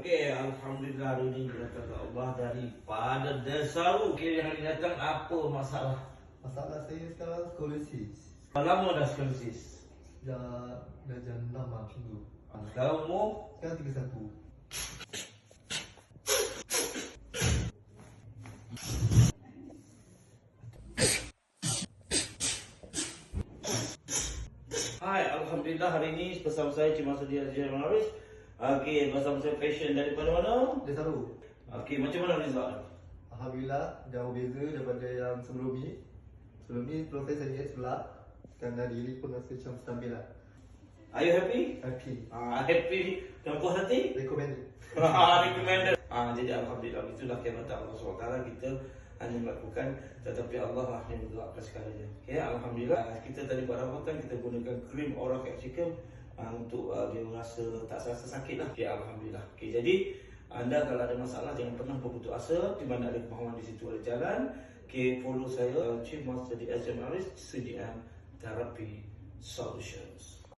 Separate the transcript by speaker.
Speaker 1: Okey, Alhamdulillah hari ini berkata Allah daripada Desaru. Okey, hari datang apa masalah?
Speaker 2: Masalah saya sekarang skolisis.
Speaker 1: Lama dah skolisis?
Speaker 2: Dah jam 6 lah macam tu.
Speaker 1: Sekarang umur?
Speaker 2: Sekarang 31.
Speaker 1: Hai, Alhamdulillah hari ini bersama saya Cik Masudi Azizah Maris. Okey, bersama saya passion daripada mana?
Speaker 2: Desaru.
Speaker 1: Okey, macam mana result?
Speaker 2: Alhamdulillah jauh beza daripada yang sebelum ni. Sebelum ni profil saya sebelah. Sekarang dah diri pun rasa macam stabil lah.
Speaker 1: Are you happy?
Speaker 2: Happy.
Speaker 1: Happy dan puas hati?
Speaker 2: Recommended.
Speaker 1: Recommended. Jadi Alhamdulillah itulah kehormatan Allah SWT kita hanya melakukan, tetapi Allah lah yang mendoakan segalanya. Okay, Alhamdulillah kita tadi buat rawatan, kita gunakan krim Aura Capsicum untuk dia rasa tak rasa sakit lah. Okay, Alhamdulillah. Okay, jadi anda kalau ada masalah jangan pernah berputus asa. Di mana ada kemahuan di situ ada jalan. Okay, follow saya Chief Master di SMRS CDM Therapy Solutions.